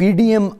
PDM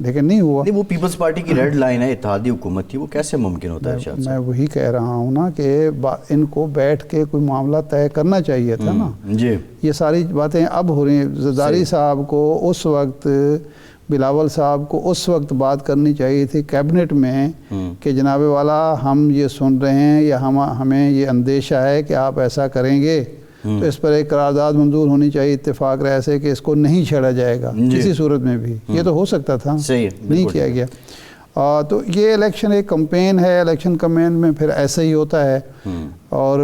لیکن نہیں ہوا. نہیں وہ پیپلز پارٹی کی ریڈ لائن ہے، اتحادی حکومت تھی، وہ کیسے ممکن ہوتا ہے ارشاد صاحب؟ میں وہی کہہ رہا ہوں نا کہ ان کو بیٹھ کے کوئی معاملہ طے کرنا چاہیے تھا نا. جی یہ ساری باتیں اب ہو رہی ہیں. زرداری صاحب کو اس وقت، بلاول صاحب کو اس وقت بات کرنی چاہیے تھی کیبنٹ میں کہ جناب والا ہم یہ سن رہے ہیں یا ہمیں یہ اندیشہ ہے کہ آپ ایسا کریں گے، تو اس پر ایک قرارداد منظور ہونی چاہیے اتفاق رائے سے کہ اس کو نہیں چھیڑا جائے گا کسی صورت میں بھی. یہ تو ہو سکتا تھا، نہیں کیا گیا. تو یہ الیکشن ایک کمپین ہے، الیکشن کمپین میں پھر ایسا ہی ہوتا ہے، اور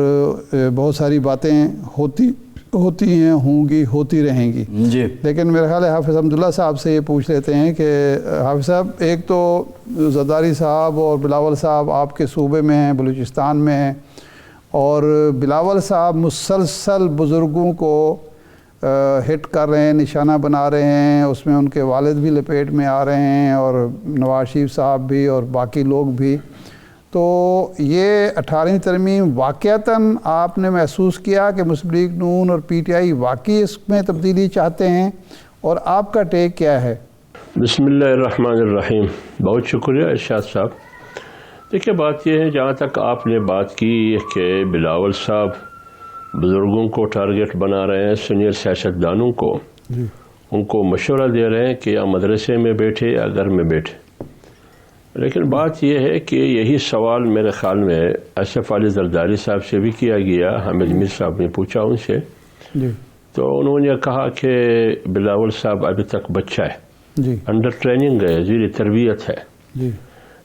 بہت ساری باتیں ہوتی ہیں، ہوں گی، ہوتی رہیں گی. جی لیکن میرا خیال ہے حافظ حمداللہ صاحب سے یہ پوچھ لیتے ہیں کہ حافظ صاحب، ایک تو زرداری صاحب اور بلاول صاحب آپ کے صوبے میں ہیں، بلوچستان میں ہیں، اور بلاول صاحب مسلسل بزرگوں کو ہٹ کر رہے ہیں، نشانہ بنا رہے ہیں، اس میں ان کے والد بھی لپیٹ میں آ رہے ہیں اور نواز شریف صاحب بھی اور باقی لوگ بھی. تو یہ 18ویں ترمیم واقعتاً آپ نے محسوس کیا کہ مسلم لیگ نون اور پی ٹی آئی واقعی اس میں تبدیلی چاہتے ہیں، اور آپ کا ٹیک کیا ہے؟ بسم اللہ الرحمن الرحیم. بہت شکریہ ارشاد صاحب. دیکھیے بات یہ ہے، جہاں تک آپ نے بات کی کہ بلاول صاحب بزرگوں کو ٹارگٹ بنا رہے ہیں، سینئر سیاستدانوں کو، ان کو مشورہ دے رہے ہیں کہ یا مدرسے میں بیٹھے یا گھر میں بیٹھے. لیکن بات یہ ہے کہ یہی سوال میرے خیال میں اسف علی زرداری صاحب سے بھی کیا گیا. حامد میر صاحب نے پوچھا ان سے، تو انہوں نے کہا کہ بلاول صاحب ابھی تک بچہ ہے، انڈر ٹریننگ ہے، زیر تربیت ہے.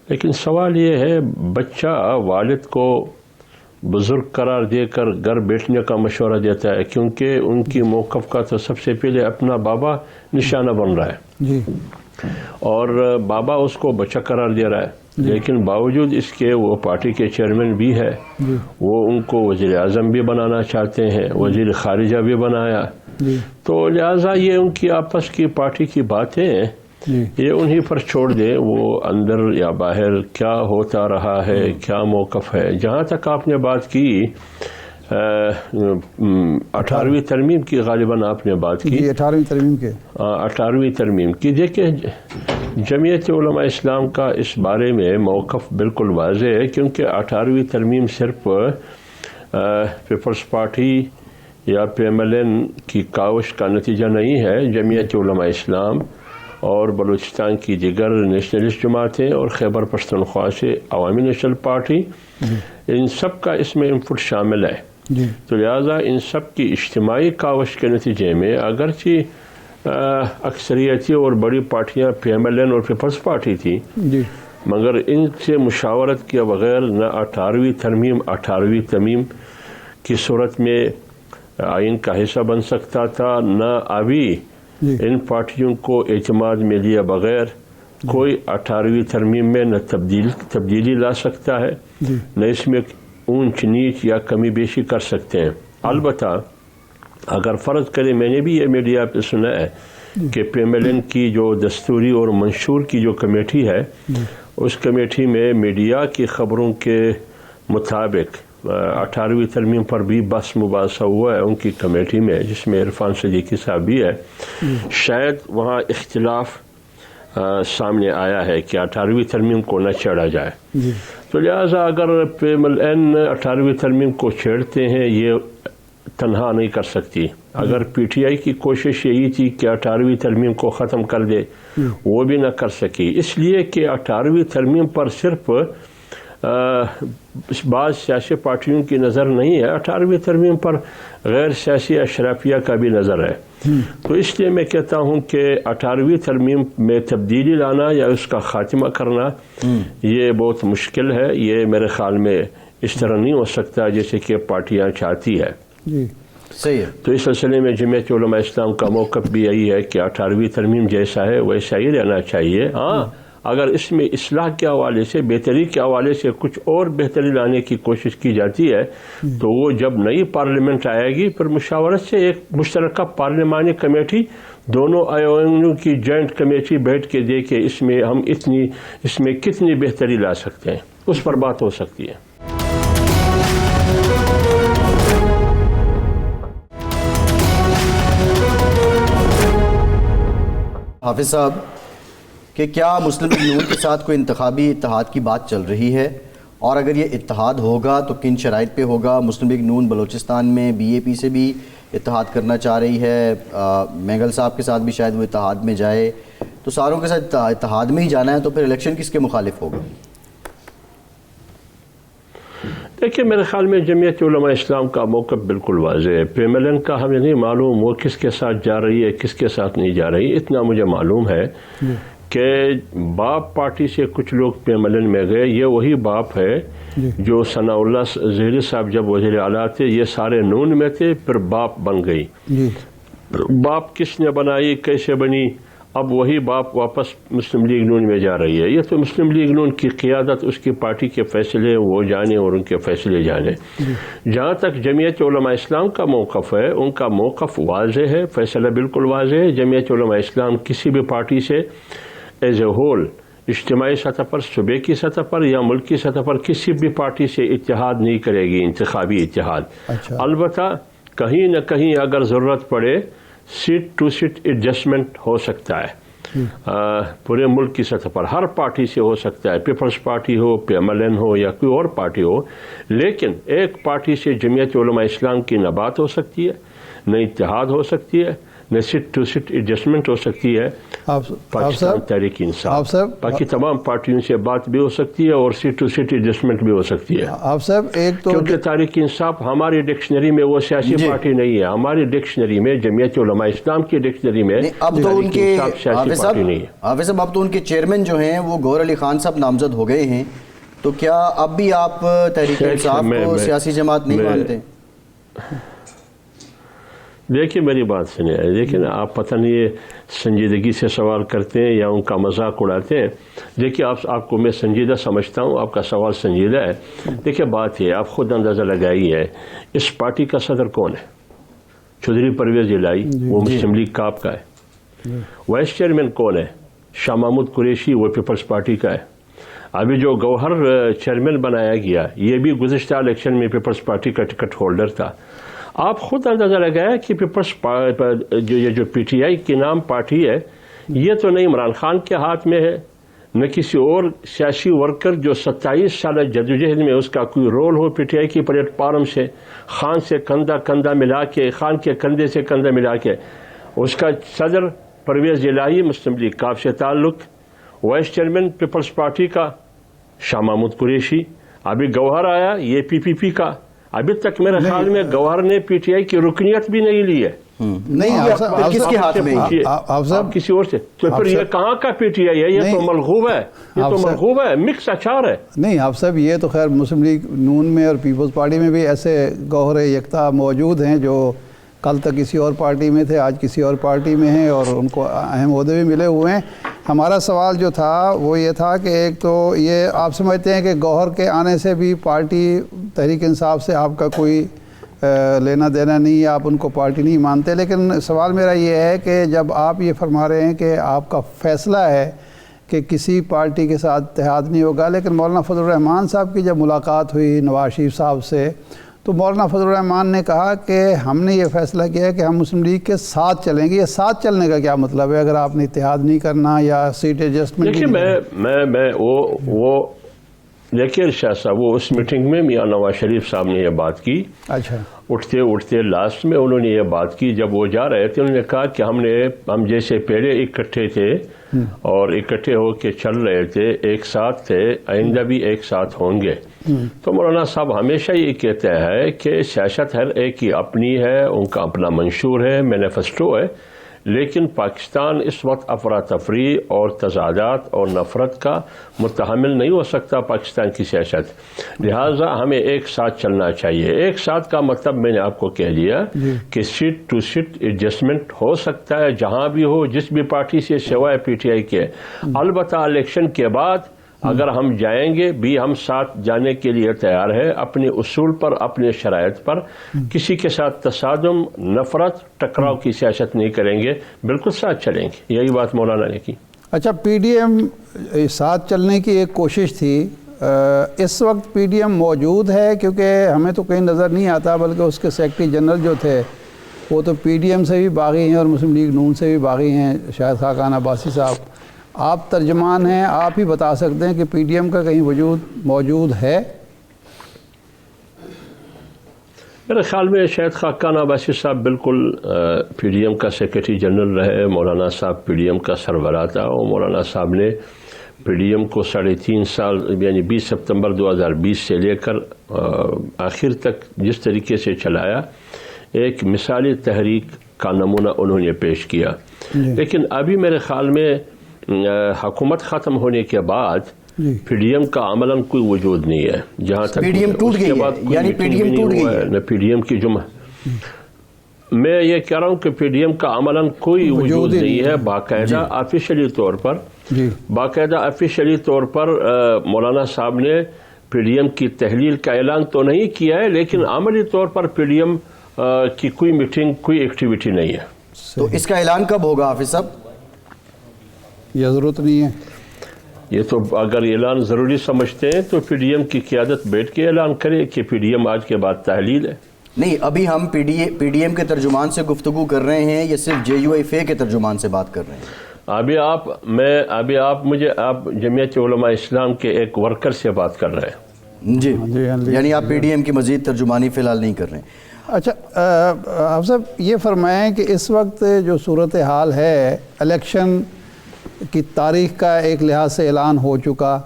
لیکن سوال یہ ہے، بچہ والد کو بزرگ قرار دے کر گھر بیٹھنے کا مشورہ دیتا ہے، کیونکہ ان کی موقف کا تو سب سے پہلے اپنا بابا نشانہ بن رہا ہے، اور بابا اس کو بچہ قرار دے رہا ہے. لیکن باوجود اس کے وہ پارٹی کے چیئرمین بھی ہے، وہ ان کو وزیر اعظم بھی بنانا چاہتے ہیں، وزیر خارجہ بھی بنایا. تو لہٰذا یہ ان کی آپس کی پارٹی کی باتیں ہیں، یہ انہی پر چھوڑ دیں، وہ اندر یا باہر کیا ہوتا رہا ہے، کیا موقف ہے. جہاں تک آپ نے بات کی 18ویں ترمیم کی، غالباً آپ نے بات کی 18ویں ترمیم کے 18ویں ترمیم کی. دیکھیں جمعیت علماء اسلام کا اس بارے میں موقف بالکل واضح ہے، کیونکہ 18ویں ترمیم صرف پیپلز پارٹی یا پی ایم ایل این کی کاوش کا نتیجہ نہیں ہے. جمعیت علماء اسلام اور بلوچستان کی دیگر نیشنلسٹ جماعتیں اور خیبر پختونخوا سے عوامی نیشنل پارٹی، ان سب کا اس میں انپٹ شامل ہے. تو لہٰذا ان سب کی اجتماعی کاوش کے نتیجے میں اگرچہ اکثریتی اور بڑی پارٹیاں پی ایم ایل این اور پیپلز پارٹی تھی، مگر ان سے مشاورت کے بغیر نہ 18ویں ترمیم 18ویں ترمیم کی صورت میں آئین کا حصہ بن سکتا تھا، نہ ابھی ان پارٹیوں کو اعتماد میں لیے بغیر کوئی 18ویں ترمیم میں نہ تبدیلی لا سکتا ہے، نہ اس میں اونچ نیچ یا کمی بیشی کر سکتے ہیں. البتہ اگر فرض کریں، میں نے بھی یہ میڈیا پہ سنا ہے کہ پی ایم ایل این کی جو دستوری اور منشور کی جو کمیٹی ہے، اس کمیٹی میں میڈیا کی خبروں کے مطابق 18ویں ترمیم پر بھی بحث مباحثہ ہوا ہے ان کی کمیٹی میں، جس میں عرفان صدیقی صاحب بھی ہے. شاید وہاں اختلاف سامنے آیا ہے کہ 18ویں ترمیم کو نہ چھیڑا جائے. تو لہٰذا اگر پی ایم ایل این 18ویں ترمیم کو چھیڑتے ہیں، یہ تنہا نہیں کر سکتی. اگر پی ٹی آئی کی کوشش یہی تھی کہ 18ویں ترمیم کو ختم کر دے، وہ بھی نہ کر سکی، اس لیے کہ 18ویں ترمیم پر صرف بعض سیاسی پارٹیوں کی نظر نہیں ہے، 18ویں ترمیم پر غیر سیاسی اشرافیہ کا بھی نظر ہے. تو اس لیے میں کہتا ہوں کہ 18ویں ترمیم میں تبدیلی لانا یا اس کا خاتمہ کرنا یہ بہت مشکل ہے. یہ میرے خیال میں اس طرح نہیں ہو سکتا جیسے کہ پارٹیاں چاہتی ہے. صحیح ہے. تو اس سلسلے میں جمعیت علماء اسلام کا موقف بھی یہی ہے کہ 18ویں ترمیم جیسا ہے ویسا ہی رہنا چاہیے. ہاں، اگر اس میں اصلاح کے حوالے سے، بہتری کے حوالے سے کچھ اور بہتری لانے کی کوشش کی جاتی ہے، تو وہ جب نئی پارلیمنٹ آئے گی پھر مشاورت سے ایک مشترکہ پارلیمانی کمیٹی، دونوں ایوانوں کی جوائنٹ کمیٹی بیٹھ کے دیکھے اس میں ہم اس میں کتنی بہتری لا سکتے ہیں، اس پر بات ہو سکتی ہے. حافظ صاحب، کہ کیا مسلم لیگ نون کے ساتھ کوئی انتخابی اتحاد کی بات چل رہی ہے، اور اگر یہ اتحاد ہوگا تو کن شرائط پہ ہوگا؟ مسلم لیگ نون بلوچستان میں بی اے پی سے بھی اتحاد کرنا چاہ رہی ہے، مینگل صاحب کے ساتھ بھی شاید وہ اتحاد میں جائے، تو ساروں کے ساتھ اتحاد میں ہی جانا ہے، تو پھر الیکشن کس کے مخالف ہوگا؟ دیکھیے میرے خیال میں جمعیت علماء اسلام کا موقف بالکل واضح ہے. پی ایم ایل این کا ہمیں نہیں معلوم وہ کس کے ساتھ جا رہی ہے کس کے ساتھ نہیں جا رہی. اتنا مجھے معلوم ہے کہ باپ پارٹی سے کچھ لوگ پی ایم ایل این میں گئے. یہ وہی باپ ہے جو ثناء اللہ زہری صاحب جب وزیر اعلیٰ تھے یہ سارے نون میں تھے، پھر باپ بن گئی. باپ کس نے بنائی، کیسے بنی؟ اب وہی باپ واپس مسلم لیگ نون میں جا رہی ہے. یہ تو مسلم لیگ نون کی قیادت، اس کی پارٹی کے فیصلے وہ جانے اور ان کے فیصلے جانے. جہاں تک جمعیت علماء اسلام کا موقف ہے، ان کا موقف واضح ہے، فیصلہ بالکل واضح ہے. جمعیت علماء اسلام کسی بھی پارٹی سے ایز اے ہول، اجتماعی سطح پر، صوبے کی سطح پر یا ملکی سطح پر کسی بھی پارٹی سے اتحاد نہیں کرے گی، انتخابی اتحاد. البتہ کہیں نہ کہیں اگر ضرورت پڑے سیٹ ٹو سیٹ ایڈجسٹمنٹ ہو سکتا ہے پورے ملک کی سطح پر، ہر پارٹی سے ہو سکتا ہے، پیپلز پارٹی ہو، پی ایم ایل این ہو یا کوئی اور پارٹی ہو. لیکن ایک پارٹی سے جمعیت علماء اسلام کی نہ بات ہو سکتی ہے، نہ اتحاد ہو سکتی ہے، نہ سیٹ ٹو سیٹ ایڈجسٹمنٹ ہو سکتی ہے. پاکستان تحریک انصاف باقی تمام پارٹیوں سے بات بھی ہو سکتی ہے اور سیٹ ٹو سیٹ ایڈجسٹمنٹ بھی ہو سکتی ہے. آپ صاحب ایک تو کیونکہ تحریک انصاف ہماری ڈکشنری میں وہ سیاسی پارٹی نہیں ہے. ہماری ڈکشنری میں، جمعیت علماء اسلام کی ڈکشنری میں اب تو ان کے سیاسی پارٹی نہیں ہے. حافظ صاحب اب تو ان کے چیئرمین جو ہیں وہ گوہر علی خان صاحب نامزد ہو گئے ہیں، تو کیا اب بھی آپ تحریک انصاف کو سیاسی جماعت نہیں مانتے؟ دیکھیے میری بات سنیں، دیکھیں نا آپ پتہ نہیں یہ سنجیدگی سے سوال کرتے ہیں یا ان کا مذاق اڑاتے ہیں. دیکھیے آپ کو میں سنجیدہ سمجھتا ہوں، آپ کا سوال سنجیدہ ہے. دیکھیے بات یہ آپ خود اندازہ لگائی ہے اس پارٹی کا صدر کون ہے؟ چودھری پرویز الہی، وہ مسلم لیگ کاپ کا ہے. وائس چیئرمین کون ہے؟ شاہ محمود قریشی، وہ پیپلز پارٹی کا ہے. ابھی جو گوہر چیئرمین بنایا گیا یہ بھی گزشتہ الیکشن میں پیپلز پارٹی کا ٹکٹ ہولڈر تھا. آپ خود اندازہ لگایا کہ جو پی ٹی آئی کے نام پارٹی ہے یہ تو نہ عمران خان کے ہاتھ میں ہے نہ کسی اور سیاسی ورکر جو 27 سالہ جدوجہد میں اس کا کوئی role who P T I کی پلیٹ فارم سے خان سے کندھا ملا کے، خان کے کندھے سے کندھا ملا کے. اس کا صدر پرویز الہی، مسلم لیگ کاف سے تعلق. وائس چیئرمین پیپلز پارٹی کا شاہ محمود قریشی. ابھی گوہر آیا یہ پی کا. ابھی تک میرے خیال میں گوہر نے پی ٹی آئی کی رکنیت بھی نہیں لی ہے. نہیں کس کے ہاتھ میں؟ آپ کسی اور سے. تو پھر یہ کہاں کا پی ٹی آئی ہے؟ یہ تو ملغوب ہے، یہ تو ملغوب ہے، مکس اچار ہے. نہیں آپ صاحب یہ تو خیر مسلم لیگ نون میں اور پیپلز پارٹی میں بھی ایسے گوہر یکتا موجود ہیں جو کل تک کسی اور پارٹی میں تھے، آج کسی اور پارٹی میں ہیں اور ان کو اہم عہدے بھی ملے ہوئے ہیں. ہمارا سوال جو تھا وہ یہ تھا کہ ایک تو یہ آپ سمجھتے ہیں کہ گوہر کے آنے سے بھی پارٹی تحریک انصاف سے آپ کا کوئی لینا دینا نہیں، آپ ان کو پارٹی نہیں مانتے. لیکن سوال میرا یہ ہے کہ جب آپ یہ فرما رہے ہیں کہ آپ کا فیصلہ ہے کہ کسی پارٹی کے ساتھ اتحاد نہیں ہوگا، لیکن مولانا فضل الرحمان صاحب کی جب ملاقات ہوئی نواز شریف صاحب سے تو مولانا فضل الرحمان نے کہا کہ ہم نے یہ فیصلہ کیا ہے کہ ہم مسلم لیگ کے ساتھ چلیں گے. یہ ساتھ چلنے کا کیا مطلب ہے اگر آپ نے اتحاد نہیں کرنا یا سیٹ ایڈجسٹمنٹ؟ دیکھیے میں وہ دیکھیے شاہ صاحب وہ اس میٹنگ میں میاں نواز شریف صاحب نے یہ بات کی. اچھا. اٹھتے لاسٹ میں انہوں نے یہ بات کی جب وہ جا رہے تھے. انہوں نے کہا کہ ہم جیسے پہلے اکٹھے تھے اور اکٹھے ہو کے چل رہے تھے، ایک ساتھ تھے، آئندہ بھی ایک ساتھ ہوں گے. تو مولانا صاحب ہمیشہ یہ کہتے ہیں کہ سیاست ہر ایک کی اپنی ہے، ان کا اپنا منشور ہے، مینیفیسٹو ہے، لیکن پاکستان اس وقت افراتفری اور تضادات اور نفرت کا متحمل نہیں ہو سکتا پاکستان کی سیاست. لہٰذا ہمیں ایک ساتھ چلنا چاہیے. ایک ساتھ کا مطلب میں نے آپ کو کہہ دیا کہ سیٹ ٹو سیٹ ایڈجسٹمنٹ ہو سکتا ہے جہاں بھی ہو، جس بھی پارٹی سے سوائے پی ٹی آئی کے. البتہ الیکشن کے بعد اگر ہم جائیں گے بھی ہم ساتھ جانے کے لیے تیار ہے، اپنے اصول پر، اپنے شرائط پر. کسی کے ساتھ تصادم، نفرت، ٹکراؤ کی سیاست نہیں کریں گے، بالکل ساتھ چلیں گے. یہی بات مولانا نے کی. اچھا پی ڈی ایم ساتھ چلنے کی ایک کوشش تھی، اس وقت پی ڈی ایم موجود ہے؟ کیونکہ ہمیں تو کہیں نظر نہیں آتا، بلکہ اس کے سیکرٹری جنرل جو تھے وہ تو پی ڈی ایم سے بھی باغی ہیں اور مسلم لیگ نون سے بھی باغی ہیں، شاہد خاقان عباسی صاحب. آپ ترجمان ہیں, آپ ہی بتا سکتے ہیں کہ پی ڈی ایم کا کہیں وجود موجود ہے؟ میرے خیال میں شاید خاقان عباسی صاحب بالکل پی ڈی ایم کا سیکریٹری جنرل رہے, مولانا صاحب پی ڈی ایم کا سربراہ تھا, اور مولانا صاحب نے پی ڈی ایم کو 3.5 سال یعنی 20 ستمبر 2020 سے لے کر آخر تک جس طریقے سے چلایا, ایک مثالی تحریک کا نمونہ انہوں نے پیش کیا. لیکن ابھی میرے خیال میں حکومت ختم ہونے کے بعد پی ڈی ایم کا عملاً کوئی وجود نہیں ہے. جہاں تک پی ڈی ایم ٹوٹ گئی ہے, یعنی پی ڈی ایم ٹوٹ گئی ہے. نہ پی ڈی ایم کی میں یہ کہہ رہا ہوں کہ پی ڈی ایم کا عملاً کوئی وجود نہیں ہے. باقاعدہ آفیشلی طور پر مولانا صاحب نے پی ڈی ایم کی تحلیل کا اعلان تو نہیں کیا ہے, لیکن عملی طور پر پی ڈی ایم کی کوئی میٹنگ, کوئی ایکٹیویٹی نہیں ہے. تو اس کا اعلان کب ہوگا حافظ صاحب؟ یہ ضرورت نہیں ہے. یہ تو اگر اعلان ضروری سمجھتے ہیں تو پی ڈی ایم کی قیادت بیٹھ کے اعلان کرے کہ پی ڈی ایم آج کے بعد تحلیل ہے. نہیں, ابھی ہم پی ڈی ایم کے ترجمان سے گفتگو کر رہے ہیں یا صرف جے یو ایف اے کے ترجمان سے بات کر رہے ہیں؟ آپ جمعیت علماء اسلام کے ایک ورکر سے بات کر رہے ہیں. جی, یعنی آپ پی ڈی ایم کی مزید ترجمانی فی الحال نہیں کر رہے ہیں. اچھا آپ صاحب یہ فرمائیں کہ اس وقت جو صورتحال ہے, الیکشن کی تاریخ کا ایک لحاظ سے اعلان ہو چکا,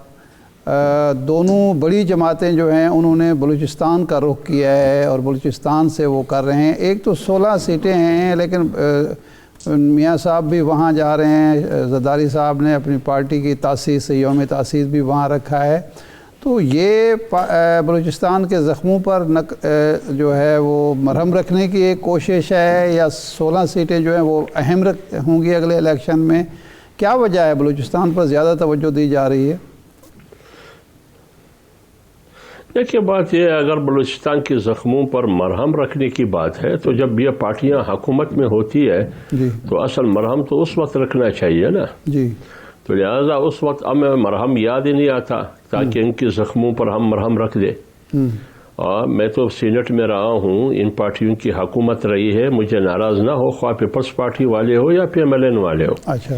دونوں بڑی جماعتیں جو ہیں انہوں نے بلوچستان کا رخ کیا ہے اور بلوچستان سے وہ کر رہے ہیں. ایک تو 16 سیٹیں ہیں, لیکن میاں صاحب بھی وہاں جا رہے ہیں, زرداری صاحب نے اپنی پارٹی کی تاسیس سے یوم تاسیس بھی وہاں رکھا ہے. تو یہ بلوچستان کے زخموں پر جو ہے وہ مرہم رکھنے کی ایک کوشش ہے, یا 16 سیٹیں جو ہیں وہ اہم ہوں گی اگلے الیکشن میں؟ کیا وجہ ہے بلوچستان پر زیادہ توجہ دی جا رہی ہے؟ دیکھیے بات یہ ہے, اگر بلوچستان کے زخموں پر مرہم رکھنے کی بات ہے تو جب یہ پارٹیاں حکومت میں ہوتی ہے تو اصل مرہم تو اس وقت رکھنا چاہیے نا. تو لہٰذا اس وقت ہمیں مرہم یاد ہی نہیں آتا تاکہ ان کے زخموں پر ہم مرہم رکھ دیں. اور میں تو سینٹ میں رہا ہوں, ان پارٹیوں کی حکومت رہی ہے, مجھے ناراض نہ ہو, خواہ پیپلز پارٹی والے ہو یا پی ایم ایل این والے ہو. اچھا,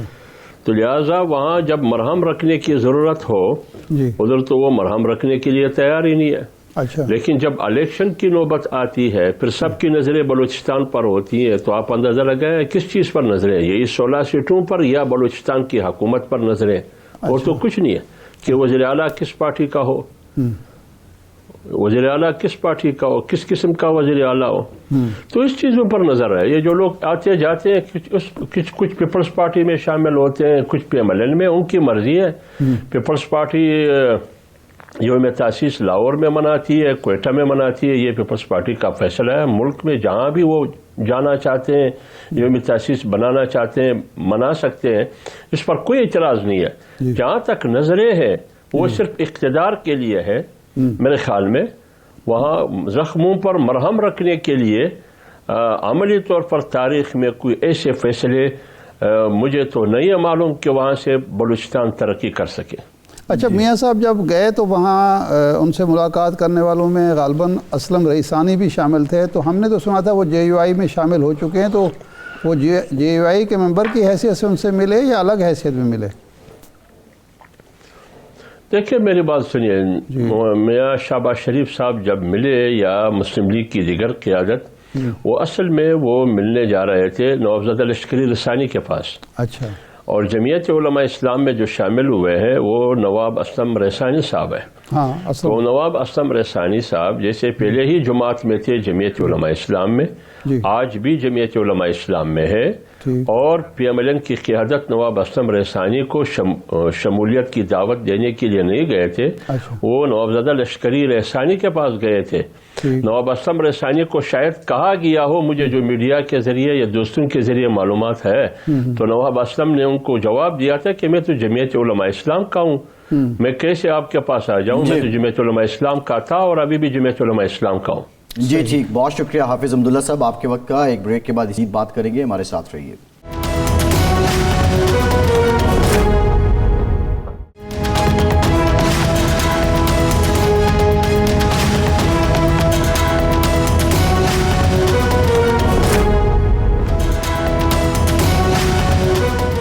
تو لہٰذا وہاں جب مرہم رکھنے کی ضرورت ہو ادھر تو وہ مرہم رکھنے کے لیے تیار ہی نہیں ہے. اچھا, لیکن جب الیکشن کی نوبت آتی ہے پھر سب کی نظریں بلوچستان پر ہوتی ہیں, تو آپ اندازہ لگائیں کس چیز پر نظریں, یہی 16 سیٹوں پر یا بلوچستان کی حکومت پر نظریں, اور تو کچھ نہیں ہے کہ وزیر اعلیٰ کس پارٹی کا ہو, وزیر اعلیٰ کس پارٹی کا ہو, کس قسم کا وزیر اعلیٰ ہو. تو اس چیزوں پر نظر ہے. یہ جو لوگ آتے جاتے ہیں کچھ پیپلز پارٹی میں شامل ہوتے ہیں, کچھ پی ایم ایل این میں, ان کی مرضی ہے. پیپلز پارٹی یوم تاسیس لاہور میں مناتی ہے, کوئٹہ میں مناتی ہے, یہ پیپلز پارٹی کا فیصلہ ہے. ملک میں جہاں بھی وہ جانا چاہتے ہیں, یوم تاسیس بنانا چاہتے ہیں, منا سکتے ہیں, اس پر کوئی اعتراض نہیں ہے. جہاں تک نظریں ہیں وہ صرف اقتدار کے لیے ہے میرے خیال میں. وہاں زخموں پر مرہم رکھنے کے لیے عملی طور پر تاریخ میں کوئی ایسے فیصلے مجھے تو نہیں ہے معلوم کہ وہاں سے بلوچستان ترقی کر سکے. اچھا, میاں صاحب جب گئے تو وہاں ان سے ملاقات کرنے والوں میں غالباً اسلم رئیسانی بھی شامل تھے, تو ہم نے تو سنا تھا وہ جے یو آئی میں شامل ہو چکے ہیں, تو وہ جے یو آئی کے ممبر کی حیثیت سے ان سے ملے یا الگ حیثیت میں ملے؟ دیکھیں میری بات سنیے, میاں شہباز شریف صاحب جب ملے یا مسلم لیگ کی دیگر قیادت, وہ اصل میں وہ ملنے جا رہے تھے نوابزادہ لشکری رسانی کے پاس. اچھا, اور جمعیت علماء اسلام میں جو شامل ہوئے ہیں وہ نواب اسلم رحسانی صاحب ہیں. تو نواب اسلم رحسانی صاحب جیسے پہلے ہی جماعت میں تھے جمعیت علماء اسلام میں, آج بھی جمعیت علماء اسلام میں ہے, اور پی ایم ایل این کی قیادت نواب اسلم رحسانی کو شمولیت کی دعوت دینے کے لیے نہیں گئے تھے, وہ نوابزادہ لشکری رحسانی کے پاس گئے تھے. نواب اسلم رحسانی کو شاید کہا گیا ہو, مجھے جو میڈیا کے ذریعے یا دوستوں کے ذریعے معلومات ہے, تو نواب اسلم نے ان کو جواب دیا تھا کہ میں تو جمعیت علماء اسلام کا ہوں, میں کیسے آپ کے پاس آ جاؤں, میں تو جمعیت علماء اسلام کا تھا اور ابھی بھی جمعیت علماء اسلام کا ہوں. جی ٹھیک, بہت شکریہ حافظ عبداللہ صاحب آپ کے وقت کا. ایک بریک کے بعد اسی بات کریں گے, ہمارے ساتھ رہیے.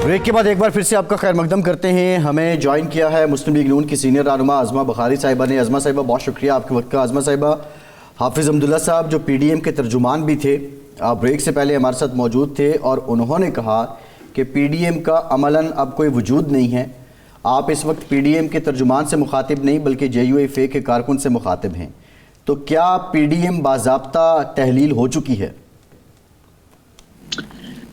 بریک بریک کے بعد ایک بار پھر سے آپ کا خیر مقدم کرتے ہیں. ہمیں جوائن کیا ہے مسلم لیگ نون کی سینئر رہنما عظمہ بخاری صاحبہ نے. عظمہ صاحبہ بہت شکریہ آپ کے وقت کا. عظمہ صاحبہ، حافظ عبداللہ صاحب جو پی ڈی ایم کے ترجمان بھی تھے، آپ بریک سے پہلے ہمارے ساتھ موجود تھے، اور انہوں نے کہا کہ پی ڈی ایم کا عملاً اب کوئی وجود نہیں ہے. آپ اس وقت پی ڈی ایم کے ترجمان سے مخاطب نہیں بلکہ جے یو ایف اے کے کارکن سے مخاطب ہیں. تو کیا پی ڈی ایم باضابطہ تحلیل ہو چکی ہے؟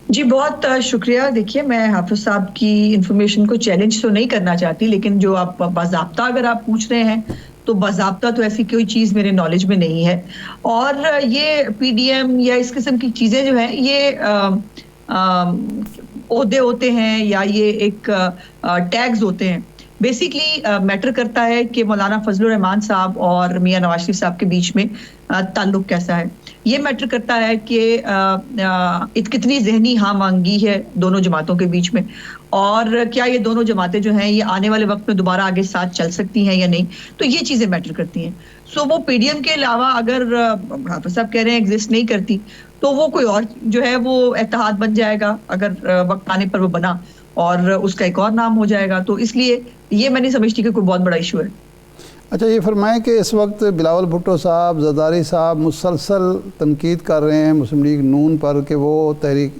جی بہت شکریہ. دیکھیے میں حافظ صاحب کی انفارمیشن کو چیلنج تو نہیں کرنا چاہتی، لیکن جو آپ باضابطہ اگر آپ پوچھ رہے ہیں تو باضابطہ تو ایسی کوئی چیز میرے نالج میں نہیں ہے. اور یہ پی ڈی ایم یا اس قسم کی چیزیں جو ہیں یہ عہدے ہوتے ہیں یا یہ ایک ٹیگز ہوتے ہیں. بیسیکلی میٹر کرتا ہے کہ مولانا فضل الرحمان صاحب اور میاں نواز شریف صاحب کے بیچ میں تعلق کیسا ہے. یہ میٹر کرتا ہے کہ کتنی ذہنی ہم آہنگی ہے دونوں جماعتوں کے بیچ میں، اور کیا یہ دونوں جماعتیں جو ہیں یہ آنے والے وقت میں دوبارہ آگے ساتھ چل سکتی ہیں یا نہیں. تو یہ چیزیں میٹر کرتی ہیں. سو وہ پی ڈی ایم کے علاوہ اگر حافظ صاحب کہہ رہے ہیں ایگزسٹ نہیں کرتی تو وہ کوئی اور جو ہے وہ اتحاد بن جائے گا اگر وقت آنے پر وہ بنا، اور اس کا ایک اور نام ہو جائے گا. تو اس لیے یہ میں نہیں سمجھتی کہ کوئی بہت بڑا ایشو ہے. اچھا یہ فرمائیں کہ اس وقت بلاول بھٹو صاحب، زرداری صاحب مسلسل تنقید کر رہے ہیں مسلم لیگ نون پر کہ وہ تحریک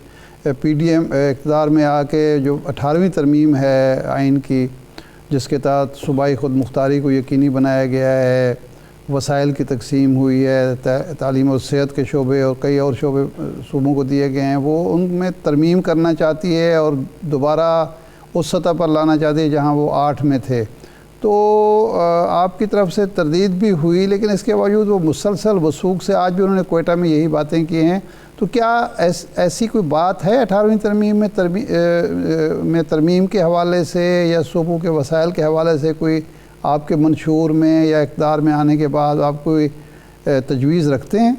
پی ڈی ایم اقتدار میں آ کے جو 18ویں ترمیم ہے آئین کی، جس کے تحت صوبائی خود مختاری کو یقینی بنایا گیا ہے، وسائل کی تقسیم ہوئی ہے، تعلیم و صحت کے شعبے اور کئی اور شعبے صوبوں کو دیے گئے ہیں، وہ ان میں ترمیم کرنا چاہتی ہے اور دوبارہ اس سطح پر لانا چاہتی ہے جہاں وہ 8 میں تھے. تو آپ کی طرف سے تردید بھی ہوئی، لیکن اس کے باوجود وہ مسلسل وثوق سے آج بھی انہوں نے کوئٹہ میں یہی باتیں کی ہیں. تو کیا ایسی کوئی بات ہے 18ویں ترمیم میں ترمیم کے حوالے سے یا صوبوں کے وسائل کے حوالے سے کوئی آپ کے منشور میں یا اقتدار میں آنے کے بعد آپ کوئی تجویز رکھتے ہیں؟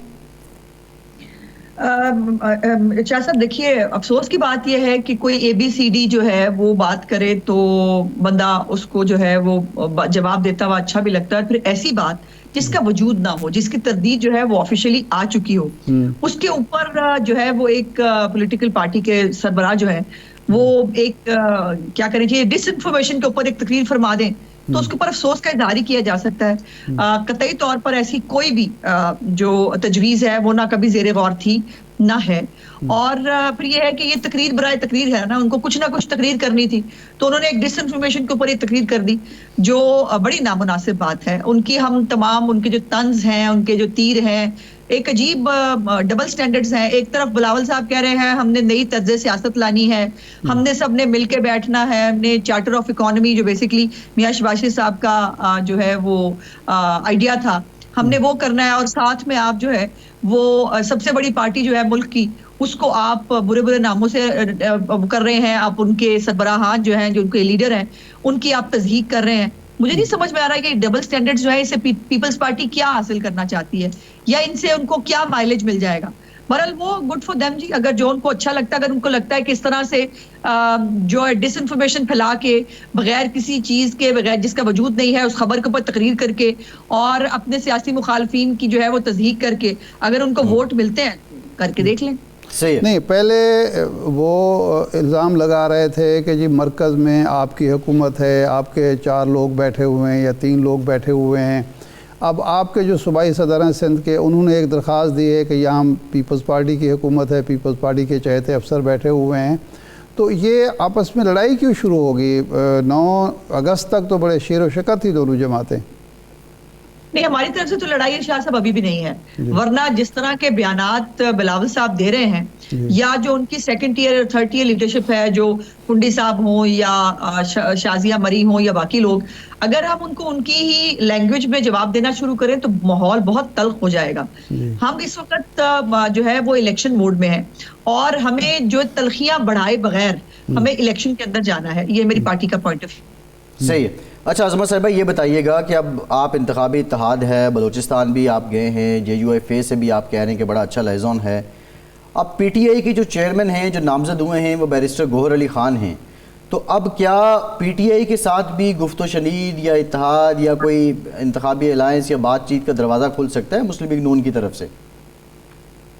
شاہ صاحب دیکھیے، افسوس کی بات یہ ہے کہ کوئی اے بی سی ڈی جو ہے وہ بات کرے تو بندہ اس کو جو ہے وہ جواب دیتا ہوا اچھا بھی لگتا ہے. پھر ایسی بات جس کا وجود نہ ہو، جس کی تردید جو ہے وہ آفیشلی آ چکی ہو، اس کے اوپر جو ہے وہ ایک پولیٹیکل پارٹی کے سربراہ جو ہے وہ ایک کیا کریں چاہیے ڈس انفارمیشن کے اوپر ایک تقریر فرما دیں تو اس کے اوپر افسوس کا اظہار کیا جا سکتا ہے. قطعی طور پر ایسی کوئی بھی جو تجویز ہے وہ نہ کبھی زیر غور تھی نہ ہے. اور پھر یہ ہے کہ یہ تقریر برائے تقریر ہے نا، ان کو کچھ نہ کچھ تقریر کرنی تھی تو انہوں نے ایک ڈس انفارمیشن کے اوپر ایک تقریر کر دی جو بڑی نامناسب بات ہے. ان کی ہم تمام ان کے جو طنز ہیں، ان کے جو تیر ہیں، ایک عجیب ڈبل سٹینڈرڈز ہیں. ایک طرف بلاول صاحب کہہ رہے ہیں ہم نے نئی طرز سیاست لانی ہے، ہم نے سب نے مل کے بیٹھنا ہے، ہم نے چارٹر آف اکانومی جو بیسیکلی میاں شہباز شریف صاحب کا جو ہے وہ آئیڈیا تھا ہم نے وہ کرنا ہے. اور ساتھ میں آپ جو ہے وہ سب سے بڑی پارٹی جو ہے ملک کی اس کو آپ برے برے ناموں سے کر رہے ہیں. آپ ان کے سربراہان جو ہیں، جو ان کے لیڈر ہیں، ان کی آپ تضحیق کر رہے ہیں. مجھے نہیں سمجھ میں آ رہا ہے کہ ڈبل سٹینڈرڈ جو ہے اسے پیپلز پارٹی کیا حاصل کرنا چاہتی ہے یا ان سے ان کو کیا مائلیج مل جائے گا. بہرحال وہ گڈ فار دیم جی، اگر جو ان کو اچھا لگتا ہے، اگر ان کو لگتا ہے کہ اس طرح سے جو ہے ڈس انفارمیشن پھیلا کے بغیر کسی چیز کے، بغیر جس کا وجود نہیں ہے اس خبر کے اوپر تقریر کر کے اور اپنے سیاسی مخالفین کی جو ہے وہ تصدیق کر کے اگر ان کو ووٹ ملتے ہیں کر کے دیکھ لیں. نہیں، پہلے وہ الزام لگا رہے تھے کہ جی مرکز میں آپ کی حکومت ہے، آپ کے 4 لوگ بیٹھے ہوئے ہیں یا 3 لوگ بیٹھے ہوئے ہیں. اب آپ کے جو صوبائی صدر ہیں سندھ کے، انہوں نے ایک درخواست دی ہے کہ یہاں پیپلز پارٹی کی حکومت ہے، پیپلز پارٹی کے چہتے افسر بیٹھے ہوئے ہیں. تو یہ آپس میں لڑائی کیوں شروع ہوگی؟ 9 اگست تک تو بڑے شیر و شکر تھی دونوں جماعتیں. نہیں، ہماری طرف سے تو لڑائی شاہ صاحب ابھی بھی نہیں ہے، ورنہ جس طرح کے بیانات بلاول صاحب دے رہے ہیں یا جو ان کی 2nd ٹیئر اور 3rd ٹیئر لیڈرشپ ہے، جو کنڈی صاحب ہوں یا شازیہ مری ہوں یا باقی لوگ، اگر ہم ان کو ان کی ہی لینگویج میں جواب دینا شروع کریں تو ماحول بہت تلخ ہو جائے گا. ہم اس وقت جو ہے وہ الیکشن موڈ میں ہیں اور ہمیں جو تلخیاں بڑھائے بغیر ہمیں الیکشن کے اندر جانا ہے. یہ میری پارٹی کا پوائنٹ آف ویو. صحیح ہے. اچھا عظمہ صاحبہ یہ بتائیے گا کہ اب آپ انتخابی اتحاد ہے، بلوچستان بھی آپ گئے ہیں، جے یو ایف اے سے بھی آپ کہہ رہے ہیں کہ بڑا اچھا لائزون ہے. اب پی ٹی آئی کی جو چیئرمین ہیں جو نامزد ہوئے ہیں وہ بیرسٹر گوہر علی خان ہیں، تو اب کیا پی ٹی آئی کے ساتھ بھی گفت و شنید یا اتحاد یا کوئی انتخابی الائنس یا بات چیت کا دروازہ کھل سکتا ہے مسلم لیگ نون کی طرف سے؟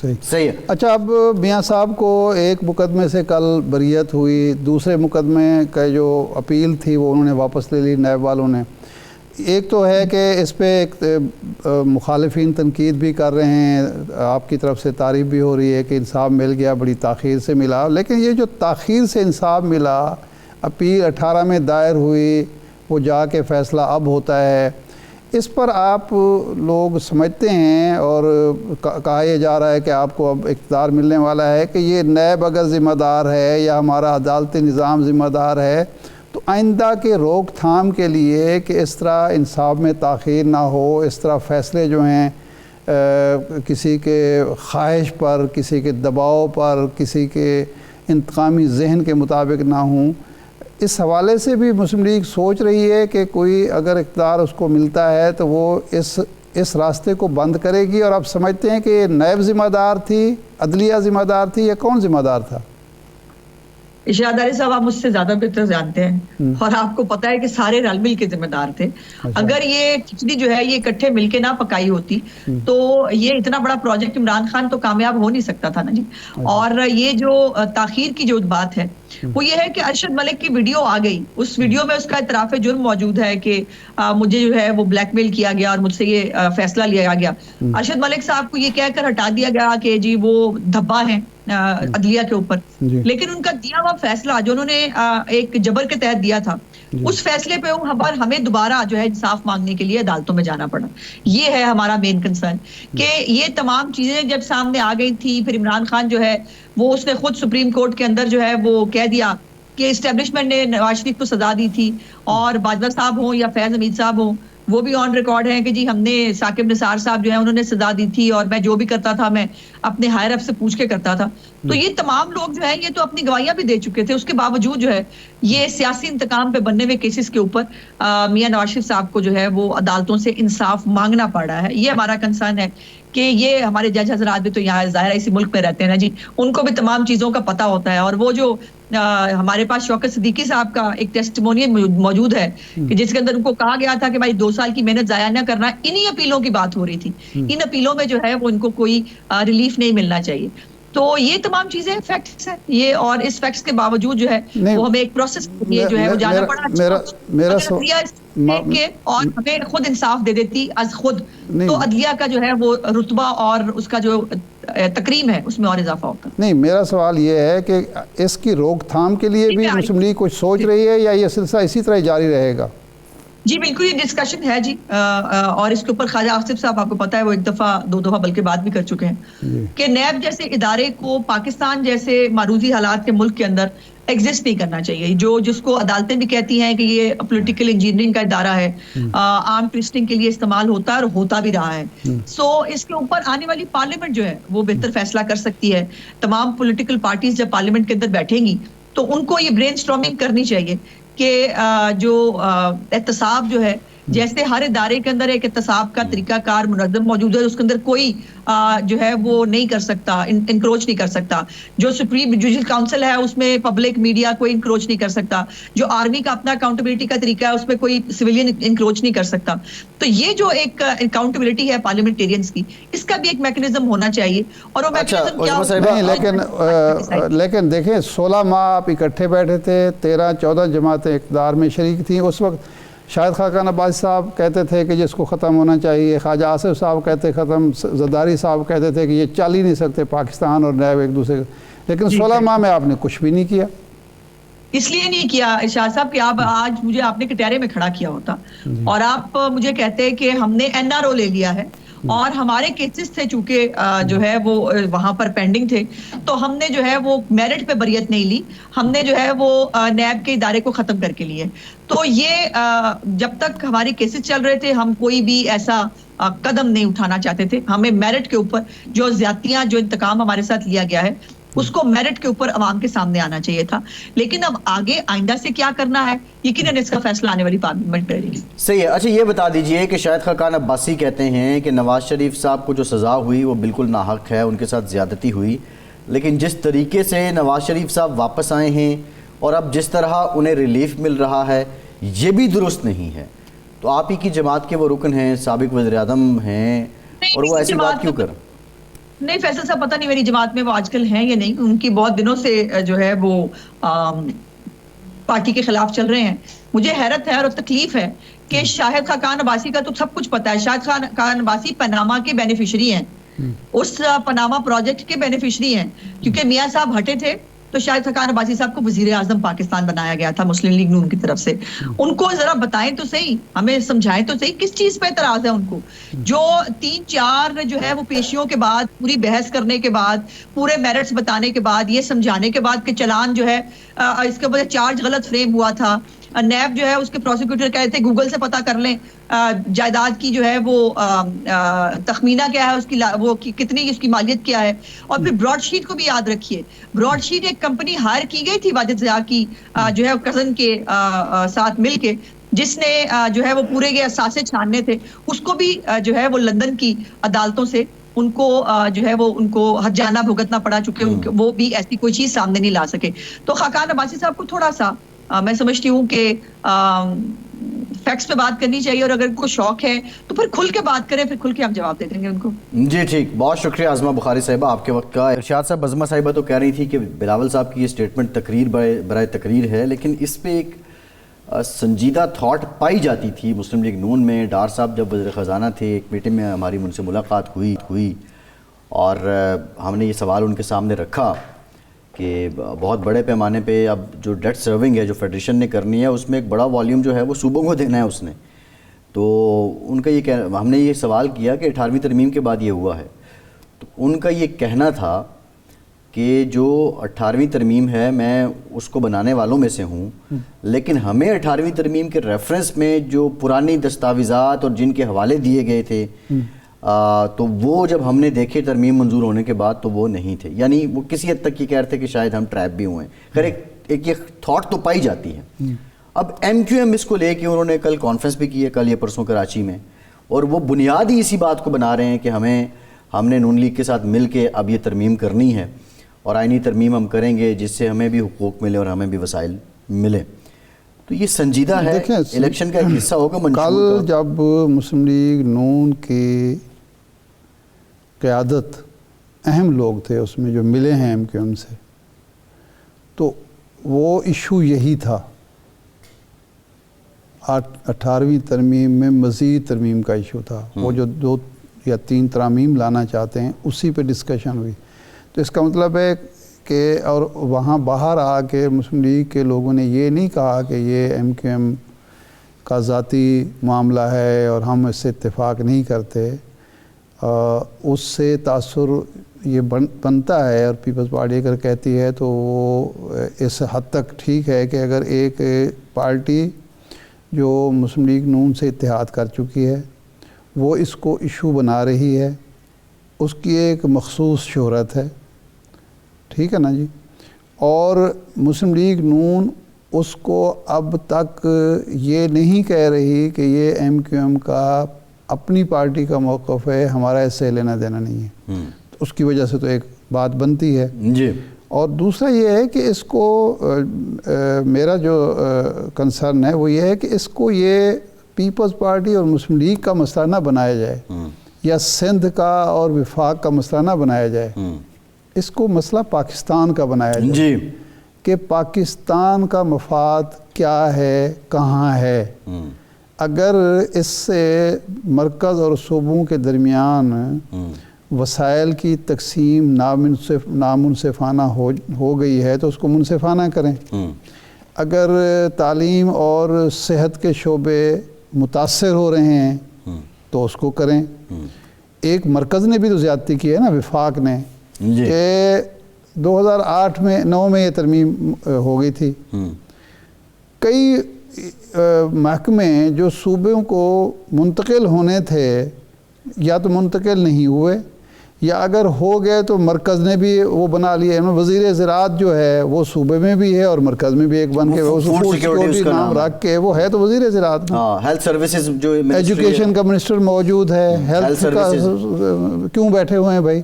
صحیح ہے. اچھا، اب میاں صاحب کو ایک مقدمے سے کل بریت ہوئی، دوسرے مقدمے کا جو اپیل تھی وہ انہوں نے واپس لے لی نیب والوں نے. ایک تو ہے کہ اس پہ ایک مخالفین تنقید بھی کر رہے ہیں، آپ کی طرف سے تعریف بھی ہو رہی ہے کہ انصاف مل گیا، بڑی تاخیر سے ملا. لیکن یہ جو تاخیر سے انصاف ملا، اپیل 18 میں دائر ہوئی، وہ جا کے فیصلہ اب ہوتا ہے، اس پر آپ لوگ سمجھتے ہیں اور کہا یہ جا رہا ہے کہ آپ کو اب اقتدار ملنے والا ہے کہ یہ نیب اگر ذمہ دار ہے یا ہمارا عدالتی نظام ذمہ دار ہے تو آئندہ کے روک تھام کے لیے کہ اس طرح انصاف میں تاخیر نہ ہو، اس طرح فیصلے جو ہیں کسی کے خواہش پر، کسی کے دباؤ پر، کسی کے انتقامی ذہن کے مطابق نہ ہوں، اس حوالے سے بھی مسلم لیگ سوچ رہی ہے کہ کوئی اگر اقتدار اس کو ملتا ہے تو وہ اس راستے کو بند کرے گی. اور آپ سمجھتے ہیں کہ نیب ذمہ دار تھی، عدلیہ ذمہ دار تھی، یا کون ذمہ دار تھا؟ ارشاد علی صاحب آپ مجھ سے زیادہ بہتر جانتے ہیں اور آپ کو پتا ہے کہ سارے رل مل کے ذمہ دار تھے. اگر یہ کھچڑی جو ہے یہ اکٹھے مل کے نہ پکائی ہوتی تو یہ اتنا بڑا پروجیکٹ عمران خان تو کامیاب ہو نہیں سکتا تھا نا جی. اور یہ جو تاخیر کی جو بات ہے وہ یہ ہے کہ ارشد ملک کی ویڈیو آ گئی، اس ویڈیو میں اس کا اعتراف جرم موجود ہے کہ مجھے جو ہے وہ بلیک میل کیا گیا اور مجھ سے یہ فیصلہ لیا گیا. ارشد ملک صاحب کو یہ کہہ کر ہٹا دیا گیا کہ جی وہ دھبا ہیں عدلیہ کے اوپر، لیکن ان کا دیا ہوا فیصلہ جو انہوں نے ایک جبر کے تحت دیا تھا، اس فیصلے پہ ہمیں دوبارہ جو ہے انصاف مانگنے کے لیے عدالتوں میں جانا پڑا. یہ ہے ہمارا مین کنسرن کہ یہ تمام چیزیں جب سامنے آ گئی تھی، پھر عمران خان جو ہے وہ اس نے خود سپریم کورٹ کے اندر جو ہے وہ کہہ دیا کہ اسٹیبلشمنٹ نے نواز شریف کو سزا دی تھی، اور باجوہ صاحب ہوں یا فیض حمید صاحب ہوں وہ بھی آن ریکارڈ ہیں کہ جی ہم نے ثاقب نثار صاحب جو ہیں انہوں نے سزا دی تھی، اور میں جو بھی کرتا تھا میں اپنے ہائر اپ سے پوچھ کے کرتا تھا. تو یہ تمام لوگ جو ہیں یہ تو اپنی گواہیاں بھی دے چکے تھے. اس کے باوجود جو ہے یہ سیاسی انتقام پہ بننے ہوئے کیسز کے اوپر میاں نواز شریف صاحب کو جو ہے وہ عدالتوں سے انصاف مانگنا پڑ رہا ہے. یہ ہمارا کنسرن ہے کہ یہ ہمارے جج حضرات بھی تو یہاں ظاہر ہے اسی ملک میں رہتے ہیں نا جی، ان کو بھی تمام چیزوں کا پتہ ہوتا ہے. اور وہ جو ہمارے پاس شوکت صدیقی صاحب کا ایک ٹیسٹیمونیل موجود ہے کہ جس کے اندر ان کو کہا گیا تھا کہ بھائی 2 سال کی محنت ضائع نہ کرنا، انہی اپیلوں کی بات ہو رہی تھی. ان اپیلوں میں جو ہے وہ ان کو کوئی ریلیف نہیں ملنا چاہیے. تو یہ تمام چیزیں فیکٹس ہیں یہ، اور اس فیکٹس کے باوجود جو ہے وہ ہمیں ایک پروسیس جو ہے وہ جانا پڑا اور ہمیں خود انصاف دے دیتی از خود تو عدلیہ کا جو ہے وہ رتبہ اور اس کا جو تکریم ہے اس میں اور اضافہ ہوتا. نہیں، میرا سوال یہ ہے کہ اس کی روک تھام کے لیے بھی مسلم لیگ کچھ سوچ رہی ہے یا یہ سلسلہ اسی طرح جاری رہے گا؟ جی بالکل یہ ڈسکشن ہے جی، اور اس کے اوپر خواجہ آصف صاحب آپ کو پتا ہے وہ 1 دفعہ 2 دفعہ بلکہ بات بھی کر چکے ہیں کہ نیب جیسے ادارے کو پاکستان جیسے معروضی حالات کے ملک کے اندر ایگزسٹ نہیں کرنا چاہیے، جس کو عدالتیں بھی کہتی ہیں کہ یہ پولیٹیکل انجینئرنگ کا ادارہ ہے، آرم ٹویسٹنگ کے لیے استعمال ہوتا ہے اور ہوتا بھی رہا ہے. سو اس کے اوپر آنے والی پارلیمنٹ جو ہے وہ بہتر فیصلہ کر سکتی ہے. تمام پولیٹیکل پارٹیز جب پارلیمنٹ کے اندر بیٹھیں گی تو ان کو یہ برین سٹارمنگ کرنی چاہیے کہ جو احتساب جو ہے، جیسے ہر ادارے کے اندر ایک احتساب کا طریقہ کار منظم موجود ہے، اس کے اندر کوئی جو ہے وہ نہیں کر سکتا، انکروچ نہیں کر سکتا. جو سپریم جوڈیشل کاؤنسل ہے اس میں پبلک میڈیا کوئی انکروچ نہیں کر سکتا. جو آرمی کا اپنا اکاؤنٹیبلٹی کا طریقہ ہے اس میں کوئی سویلین انکروچ نہیں کر سکتا. تو یہ جو ایک اکاؤنٹیبلٹی ہے پارلیمنٹیرینز کی، اس کا بھی ایک میکنزم ہونا چاہیے. اور وہ میکنزم کیا نہیں، لیکن دیکھیں 16 ماہ آپ اکٹھے بیٹھے تھے، 13-14 جماعتیں اقتدار میں شریک تھیں. اس وقت شاہد خاقان عباسی صاحب کہتے تھے کہ جس کو ختم ہونا چاہیے، خواجہ آصف صاحب کہتے ختم، زرداری صاحب کہتے تھے کہ یہ چل ہی نہیں سکتے پاکستان اور نیب ایک دوسرے. لیکن 16 ماہ میں آپ نے کچھ بھی نہیں کیا. اس لیے نہیں کیا ارشاد صاحب کہ آپ آج مجھے آپ نے کٹہرے میں کھڑا کیا ہوتا اور آپ مجھے کہتے کہ ہم نے NRO لے لیا ہے اور ہمارے کیسز تھے چونکہ جو ہے وہ وہاں پر پینڈنگ تھے، تو ہم نے جو ہے وہ میرٹ پہ بریت نہیں لی، ہم نے جو ہے وہ نیب کے ادارے کو ختم کر کے لیے. تو یہ جب تک ہمارے کیسز چل رہے تھے ہم کوئی بھی ایسا قدم نہیں اٹھانا چاہتے تھے. ہمیں میرٹ کے اوپر جو زیادتیاں، جو انتقام ہمارے ساتھ لیا گیا ہے اس کو میرٹ کے اوپر عوام کے سامنے آنا چاہیے تھا. لیکن اب آگے آئندہ سے کیا کرنا ہے یقیناً اس کا فیصلہ آنے والی پارلیمنٹ کرے گی. صحیح ہے. اچھا یہ بتا دیجئے کہ شاہد خاقان عباسی کہتے ہیں کہ نواز شریف صاحب کو جو سزا ہوئی وہ بالکل ناحق ہے، ان کے ساتھ زیادتی ہوئی، لیکن جس طریقے سے نواز شریف صاحب واپس آئے ہیں اور اب جس طرح انہیں ریلیف مل رہا ہے یہ بھی درست نہیں ہے. تو آپ ہی کی جماعت کے وہ رکن ہیں، سابق وزیر اعظم ہیں، اور وہ ایسی بات کیوں کریں؟ نہیں فیصل صاحب پتہ نہیں میری جماعت میں وہ آج کل ہیں یا نہیں، ان کی بہت دنوں سے جو ہے وہ پارٹی کے خلاف چل رہے ہیں. مجھے حیرت ہے اور تکلیف ہے کہ شاہد خاقان عباسی کا تو سب کچھ پتا ہے. شاہد خاقان عباسی پاناما کے بینیفیشری ہیں، اس پاناما پروجیکٹ کے بینیفیشری ہیں، کیونکہ میاں صاحب ہٹے تھے تو شاہد خاقان عباسی صاحب کو وزیر اعظم پاکستان بنایا گیا تھا مسلم لیگ نون کی طرف سے. ان کو ذرا بتائیں تو صحیح، ہمیں سمجھائیں تو صحیح کس چیز پہ اعتراض ہے ان کو، جو 3-4 جو ہے وہ پیشیوں کے بعد، پوری بحث کرنے کے بعد، پورے میرٹس بتانے کے بعد، یہ سمجھانے کے بعد کہ چلان جو ہے اس کے اوپر چارج غلط فریم ہوا تھا. نیب جو ہے اس کے پروسیکیوٹر کہتے ہیں گوگل سے پتہ کر لیں جائیداد کی جو ہے وہ تخمینہ کیا ہے، اس کی وہ کتنی اس کی مالیت کیا ہے. اور پھر براڈ شیٹ کو بھی یاد رکھیے، براڈ شیٹ ایک کمپنی ہائر کی گئی تھی واجد ضیاء کی جو ہے کزن کے ساتھ مل کے، جس نے جو ہے وہ پورے کے اثاثے چھاننے تھے. اس کو بھی جو ہے وہ لندن کی عدالتوں سے ان کو جو ہے وہ ان کو حرجانہ بھگتنا پڑا، چونکہ وہ بھی ایسی کوئی چیز سامنے نہیں لا سکے. تو خاقان عباسی صاحب کو تھوڑا سا میں سمجھتی ہوں کہ فیکٹس پہ بات کرنی چاہیے، اور اگر کوئی شوق ہے تو پھر کھل کے بات کریں، پھر کھل کے ہم جواب دے دیں گے ان کو. جی ٹھیک، بہت شکریہ عظمہ بخاری صاحبہ آپ کے وقت کا. ارشاد صاحب، عظمہ صاحبہ تو کہہ رہی تھی کہ بلاول صاحب کی یہ سٹیٹمنٹ تقریر برائے تقریر ہے، لیکن اس پہ ایک سنجیدہ تھاٹ پائی جاتی تھی مسلم لیگ نون میں. ڈار صاحب جب وزیر خزانہ تھے، ایک میٹنگ میں ہماری ان سے ملاقات ہوئی اور ہم نے یہ سوال ان کے سامنے رکھا کہ بہت بڑے پیمانے پہ اب جو ڈیٹ سرونگ ہے جو فیڈریشن نے کرنی ہے، اس میں ایک بڑا والیوم جو ہے وہ صوبوں کو دینا ہے اس نے. تو ان کا ہم نے یہ سوال کیا کہ 18ویں ترمیم کے بعد یہ ہوا ہے، تو ان کا یہ کہنا تھا کہ جو 18ویں ترمیم ہے میں اس کو بنانے والوں میں سے ہوں، لیکن ہمیں 18ویں ترمیم کے ریفرنس میں جو پرانی دستاویزات اور جن کے حوالے دیے گئے تھے تو وہ جب ہم نے دیکھے ترمیم منظور ہونے کے بعد تو وہ نہیں تھے. یعنی وہ کسی حد تک یہ کہہ رہے تھے کہ شاید ہم ٹریپ بھی ہوئے ہیں. خیر ایک یہ تھاٹ تو پائی جاتی ہے. اب ایم کیو ایم اس کو لے کے انہوں نے کل کانفرنس بھی کی ہے، کل یہ پرسوں کراچی میں، اور وہ بنیادی اسی بات کو بنا رہے ہیں کہ ہم نے نون لیگ کے ساتھ مل کے اب یہ ترمیم کرنی ہے اور آئینی ترمیم ہم کریں گے جس سے ہمیں بھی حقوق ملے اور ہمیں بھی وسائل ملے. تو یہ سنجیدہ ہے، الیکشن کا ایک حصہ ہوگا منشور. کل جب مسلم لیگ نون کی قیادت اہم لوگ تھے اس میں جو ملے ہیں ایم کیو ایم سے، تو وہ ایشو یہی تھا 18ویں ترمیم میں مزید ترمیم کا ایشو تھا. وہ جو 2 یا 3 ترامیم لانا چاہتے ہیں اسی پہ ڈسکشن ہوئی. تو اس کا مطلب ہے کہ اور وہاں باہر آ کے مسلم لیگ کے لوگوں نے یہ نہیں کہا کہ یہ ایم کیو ایم کا ذاتی معاملہ ہے اور ہم اس سے اتفاق نہیں کرتے. اس سے تاثر یہ بنتا ہے، اور پیپلز پارٹی اگر کہتی ہے تو وہ اس حد تک ٹھیک ہے کہ اگر ایک پارٹی جو مسلم لیگ نون سے اتحاد کر چکی ہے وہ اس کو ایشو بنا رہی ہے، اس کی ایک مخصوص شہرت ہے، ٹھیک ہے نا جی. اور مسلم لیگ نون اس کو اب تک یہ نہیں کہہ رہی کہ یہ ایم کیو ایم کا اپنی پارٹی کا موقف ہے، ہمارا اس سے لینا دینا نہیں ہے. اس کی وجہ سے تو ایک بات بنتی ہے جی. اور دوسرا یہ ہے کہ اس کو میرا جو کنسرن ہے وہ یہ ہے کہ اس کو یہ پیپلز پارٹی اور مسلم لیگ کا مسئلہ نہ بنایا جائے یا سندھ کا اور وفاق کا مسئلہ نہ بنایا جائے. اس کو مسئلہ پاکستان کا بنایا جائے جی. کہ پاکستان کا مفاد کیا ہے، کہاں ہے. اگر اس سے مرکز اور صوبوں کے درمیان وسائل کی تقسیم نامنصفانہ ہو گئی ہے تو اس کو منصفانہ کریں. اگر تعلیم اور صحت کے شعبے متاثر ہو رہے ہیں تو اس کو کریں. ایک مرکز نے بھی تو زیادتی کی ہے نا، وفاق نے، کہ 2009 میں یہ ترمیم ہو گئی تھی. کئی محکمے جو صوبوں کو منتقل ہونے تھے یا تو منتقل نہیں ہوئے یا اگر ہو گئے تو مرکز نے بھی وہ بنا لیے. وزیر زراعت جو ہے وہ صوبے میں بھی ہے اور مرکز میں بھی ایک بن کے فوڈ سیکورٹی نام رکھ کے وہ ہے تو وزیر زراعت. ہیلتھ سروسز جو ایجوکیشن کا منسٹر موجود ہے. ہیلتھ کا کیوں بیٹھے ہوئے ہیں بھائی؟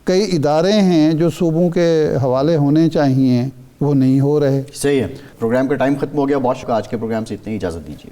کئی ادارے ہیں جو صوبوں کے حوالے ہونے چاہیے وہ نہیں ہو رہے. صحیح ہے. پروگرام کا ٹائم ختم ہو گیا. بہت شکریہ. آج کے پروگرام سے اتنی اجازت دیجیے.